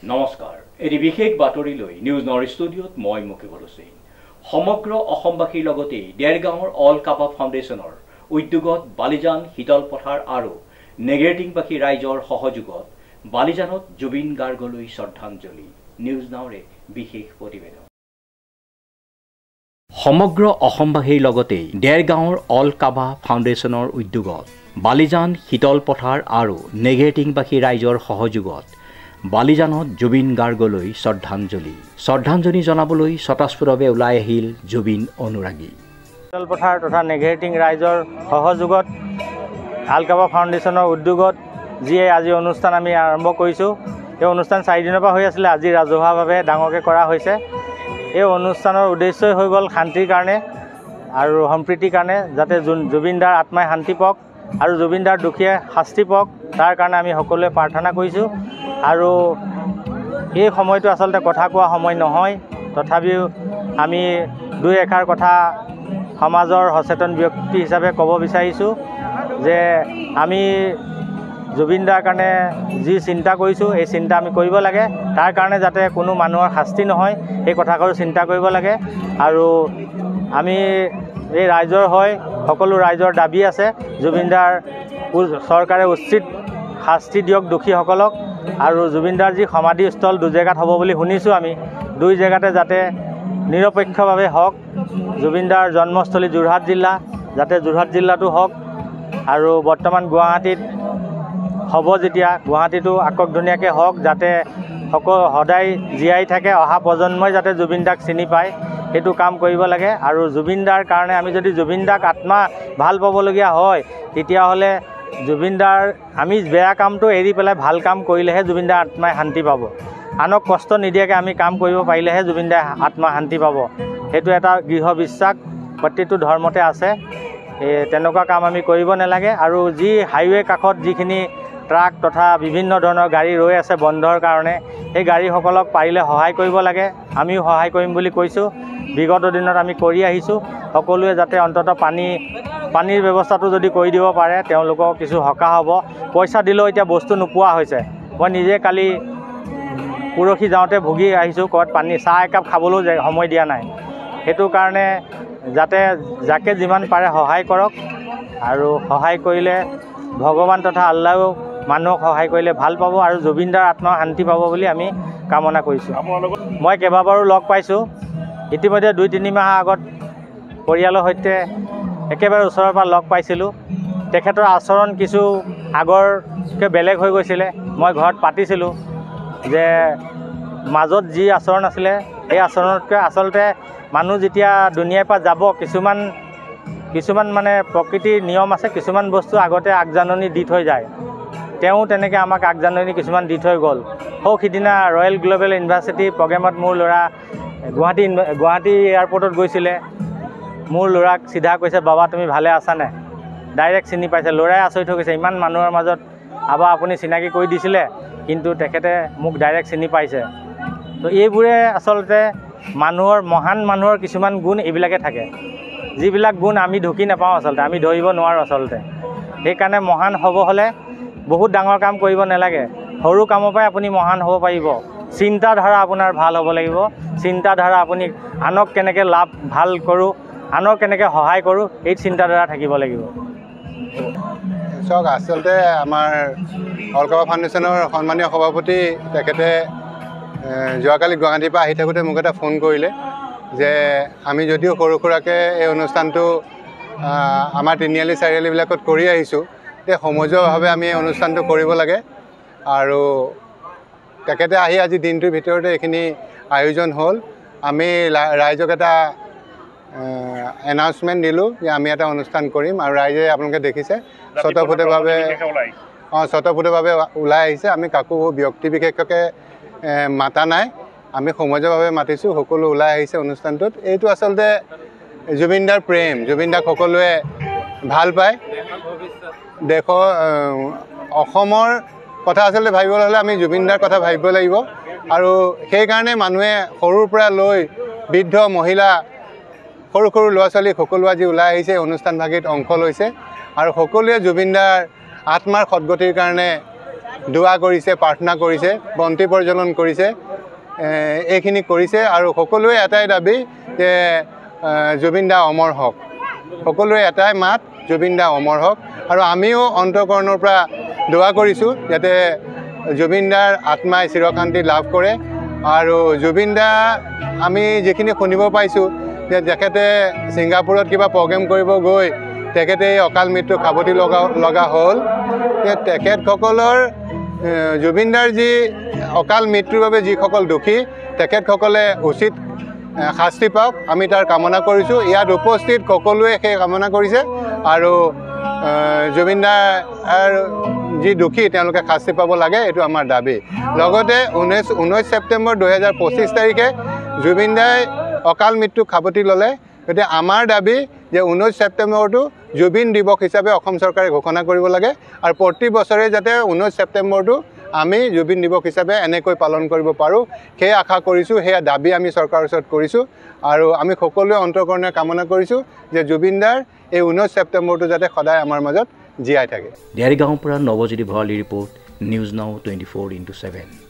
নমস্কাৰ এটি বিশেষ বাতৰি লৈ নিউজ নৰ্থ ষ্টুডিঅ'ত মই মুকিবুল হুছেইন সমগ্ৰ অসমবাসীৰ লগতে দেৰগাঁৱৰ অল কাবাব ফাউণ্ডেশ্যনৰ উদ্যোগত বালিজান শীতল পথাৰ আৰু নেগেটিংবাসী ৰাইজৰ সহযোগত বালিজানত জুবিন গাৰ্গলৈ শ্ৰদ্ধাঞ্জলি নিউজ নাওৰে বিশেষ প্ৰতিবেদন সমগ্ৰ অসমবাসীৰ লগতে দেৰগাঁৱৰ অল কাবাব ফাউণ্ডেশ্যনৰ উদ্যোগত বালিজান শীতল পথাৰ আৰু নেগেটিংবাসী ৰাইজৰ সহযোগত বালিজানত জুবিন গাৰ্গলৈ শ্ৰদ্ধাঞ্জলি জনাবলৈ স্বতঃস্ফূৰ্তভাৱে ওলাই আহিল জুবিন অনুৰাগী শীতল পথাৰ তথা নেগেটিং ৰাইজৰ সহযোগত আল কাবাব ফাউণ্ডেশ্যনৰ উদ্যোগত যিয়ে আজি অনুষ্ঠান আমি আৰম্ভ কৰিছোঁ। এই অনুষ্ঠান 4 দিনৰ পৰা হৈ আছিলে, আজি ৰাজহুৱাভাৱে ডাঙৰকৈ কৰা হৈছে। এই অনুষ্ঠানৰ উদ্দেশ্যই হৈ গ'ল শান্তিৰ কাৰণে আৰু সম্প্ৰীতিৰ কাৰণে, যাতে জুবিন দাৰ আত্মাই শান্তি পাওক আৰু জুবিন দাৰ দুখীয়ে শাস্তি পাওক, তাৰ কাৰণে আমি সকলোৱে প্ৰাৰ্থনা কৰিছোঁ। আৰু এই সময়টো আচলতে কথা কোৱা সময় নহয়, তথাপিও আমি দুই এষাৰ কথা সমাজৰ সচেতন ব্যক্তি হিচাপে ক'ব বিচাৰিছোঁ যে আমি জুবিন দাৰ কাৰণে যি চিন্তা কৰিছোঁ এই চিন্তা আমি কৰিব লাগে, তাৰ কাৰণে যাতে কোনো মানুহৰ শাস্তি নহয় এই কথাষাৰো চিন্তা কৰিব লাগে। আৰু আমি এই ৰাইজৰ হয়, সকলো ৰাইজৰ দাবী আছে জুবিন দাৰ চৰকাৰে উচিত শাস্তি দিয়ক দোষীসকলক। আৰু জুবিন দাৰ যি সমাধিস্থল 2 জেগাত হ'ব বুলি শুনিছোঁ, আমি 2 জেগাতে যাতে নিৰপেক্ষভাৱে হওক। জুবিন দাৰ জন্মস্থলী যোৰহাট জিলা, যাতে যোৰহাট জিলাটো হওক। আৰু বৰ্তমান গুৱাহাটীত হ'ব, যেতিয়া গুৱাহাটীটো আকৌ ধুনীয়াকৈ হওক, যাতে সদায় জীয়াই থাকে, অহা প্ৰজন্মই যাতে জুবিন দাক চিনি পায়, সেইটো কাম কৰিব লাগে। আৰু জুবিন দাৰ কাৰণে আমি যদি জুবিন দাক আত্মা ভাল পাবলগীয়া হয়, তেতিয়াহ'লে জুবিন দাৰ আমি বেয়া কামটো এৰি পেলাই ভাল কাম কৰিলেহে জুবিন দাৰ আত্মাই শান্তি পাব। আনক কষ্ট নিদিয়াকৈ আমি কাম কৰিব পাৰিলেহে জুবিন দাৰ আত্মা শান্তি পাব। সেইটো এটা দৃঢ় বিশ্বাস প্ৰত্যেকটো ধৰ্মতে আছে। তেনেকুৱা কাম আমি কৰিব নালাগে। আৰু যি হাইৱে কাষত যিখিনি ট্ৰাক তথা বিভিন্ন ধৰণৰ গাড়ী ৰৈ আছে বন্ধৰ কাৰণে, সেই গাড়ীসকলক পাৰিলে সহায় কৰিব লাগে। আমিও সহায় কৰিম বুলি কৈছোঁ, বিগত দিনত আমি কৰি আহিছোঁ। সকলোৱে যাতে অন্ততঃ পানীৰ ব্যৱস্থাটো যদি কৰি দিব পাৰে, তেওঁলোকক কিছু সকাহ হ'ব। পইচা দিলেও এতিয়া বস্তু নোপোৱা হৈছে। মই নিজে কালি পৰহি যাওঁতে ভুগি আহিছোঁ, ক'ৰবাত চাহ একাপ খাবলৈও সময় দিয়া নাই। সেইটো কাৰণে যাতে যাকে যিমান পাৰে সহায় কৰক। আৰু সহায় কৰিলে ভগৱান তথা আল্লাহেও মানুহক সহায় কৰিলে ভাল পাব আৰু জুবিন দাৰ আত্মা শান্তি পাব বুলি আমি কামনা কৰিছোঁ। মই কেইবাবাৰো লগ পাইছোঁ। ইতিমধ্যে 2-3 মাহ আগত পৰিয়ালৰ সৈতে একেবাৰে ওচৰৰ পৰা লগ পাইছিলোঁ। তেখেতৰ আচৰণ কিছু আগৰকৈ বেলেগ হৈ গৈছিলে। মই ঘৰত পাতিছিলোঁ যে মাজত যি আচৰণ আছিলে, এই আচৰণতকৈ আচলতে মানুহ যেতিয়া দুনীয়াৰ পৰা যাব, কিছুমান মানে প্ৰকৃতিৰ নিয়ম আছে, কিছুমান বস্তু আগতে আগজাননী দি থৈ যায়। তেওঁ তেনেকৈ আমাক আগজাননী কিছুমান দি থৈ গ'ল। সিদিনা ৰয়েল গ্ল'বেল ইউনিভাৰ্চিটি প্ৰগ্ৰেমত মোৰ ল'ৰা গুৱাহাটী এয়াৰপৰ্টত গৈছিলে। মোৰ ল'ৰাক চিধা কৈছে, বাবা তুমি ভালে আছানে? ডাইৰেক্ট চিনি পাইছে। ল'ৰাই আচৰিত হৈ গৈছে, ইমান মানুহৰ মাজত আপুনি চিনাকি কৰি দিছিলে, কিন্তু তেখেতে মোক ডাইৰেক্ট চিনি পাইছে। তো এইবোৰে আচলতে মহান মানুহৰ কিছুমান গুণ এইবিলাকে থাকে, যিবিলাক গুণ আমি ঢুকি নাপাওঁ, আচলতে আমি ধৰিব নোৱাৰোঁ আচলতে। সেইকাৰণে মহান হ'ব হ'লে বহুত ডাঙৰ কাম কৰিব নালাগে, সৰু কামৰ পৰাই আপুনি মহান হ'ব পাৰিব। চিন্তাধাৰা আপোনাৰ ভাল হ'ব লাগিব। চিন্তাধাৰা আপুনি আনক কেনেকৈ ভাল কৰোঁ, আনক কেনেকৈ সহায় কৰোঁ, এই চিন্তাধাৰা থাকিব লাগিব। চাওক, আচলতে আমাৰ অল কাবাব ফাউণ্ডেশ্যনৰ সন্মানীয় সভাপতি তেখেতে যোৱাকালি গুৱাহাটীৰ পৰা আহি থাকোঁতে মোক এটা ফোন কৰিলে যে আমি যদিও সৰু সুৰাকৈ এই অনুষ্ঠানটো আমাৰ তিনিআলি চাৰিআলিবিলাকত কৰি আহিছোঁ, তে সমজুৱাভাৱে আমি এই অনুষ্ঠানটো কৰিব লাগে। আৰু তেখেতে আহি আজি দিনটোৰ ভিতৰতে এইখিনি আয়োজন হ'ল। আমি ৰাইজক এটা এনাউন্সমেণ্ট দিলোঁ যে আমি এটা অনুষ্ঠান কৰিম, আৰু ৰাইজে আপোনালোকে দেখিছে স্বতঃস্ফূৰ্তভাৱে ওলাই আহিছে। আমি কাকো ব্যক্তি বিশেষকৈ মাতা নাই, আমি সমজুৱাভাৱে মাতিছোঁ। সকলো ওলাই আহিছে অনুষ্ঠানটোত। এইটো আচলতে জুবিন দাৰ প্ৰেম। জুবিন দাক সকলোৱে ভাল পায়। অসমৰ কথা আচলতে ভাবিবলৈ হ'লে আমি জুবিন দাৰ কথা ভাবিব লাগিব। আৰু সেইকাৰণে মানুহে সৰুৰ পৰা লৈ বৃদ্ধ মহিলা, সৰু ল'ৰা ছোৱালী সকলো আজি ওলাই আহিছে, অনুষ্ঠানভাগিত অংশ লৈছে। আৰু সকলোৱে জুবিন দাৰ আত্মাৰ সদ্গতিৰ কাৰণে দোৱা কৰিছে, প্ৰাৰ্থনা কৰিছে, বন্তি প্ৰজ্বলন কৰিছে, এইখিনি কৰিছে। আৰু সকলোৱে এটাই দাবী যে জুবিন দা অমৰ হওক, সকলোৰে এটাই মাত জুবিন দা অমৰ হওক। আৰু আমিও অন্তঃকৰণৰ পৰা দোৱা কৰিছোঁ যাতে জুবিন দাৰ আত্মাই চিৰশান্তি লাভ কৰে। আৰু জুবিন দা আমি যিখিনি শুনিব পাইছোঁ যে তেখেতে ছিংগাপুৰত কিবা প্ৰগ্ৰেম কৰিব গৈ তেখেতে এই অকাল মৃত্যু সাৱটি লগা হ'ল। তেখেতসকলৰ জুবিন দাৰ যি অকাল মৃত্যুৰ বাবে যিসকল দোষী তেখেতসকলে উচিত শাস্তি পাওক, আমি তাৰ কামনা কৰিছোঁ। ইয়াত উপস্থিত সকলোৱে সেই কামনা কৰিছে। আৰু জুবিন দাৰ যি দোষী তেওঁলোকে শাস্তি পাব লাগে, এইটো আমাৰ দাবী। লগতে 19 ছেপ্টেম্বৰ 2025 তাৰিখে জুবিন দাই অকাল মৃত্যু সাৱটি ল'লে। গতিকে আমাৰ দাবী যে 19 ছেপ্টেম্বৰটো জুবিন দিৱস হিচাপে অসম চৰকাৰে ঘোষণা কৰিব লাগে। আৰু প্ৰতি বছৰে যাতে 19 ছেপ্টেম্বৰটো আমি জুবিন দিৱস হিচাপে এনেকৈ পালন কৰিব পাৰোঁ, সেই আশা কৰিছোঁ, সেয়া দাবী আমি চৰকাৰৰ ওচৰত কৰিছোঁ। আৰু আমি সকলোৱে অন্তঃকৰণে কামনা কৰিছোঁ যে জুবিন দাৰ এই 19 ছেপ্টেম্বৰটো যাতে সদায় আমাৰ মাজত জীয়াই থাকে। দেৰগাঁৱৰ পৰা নৱজ্যোতি ভৰালীৰ ৰিপৰ্ট, নিউজ নাও 24/7।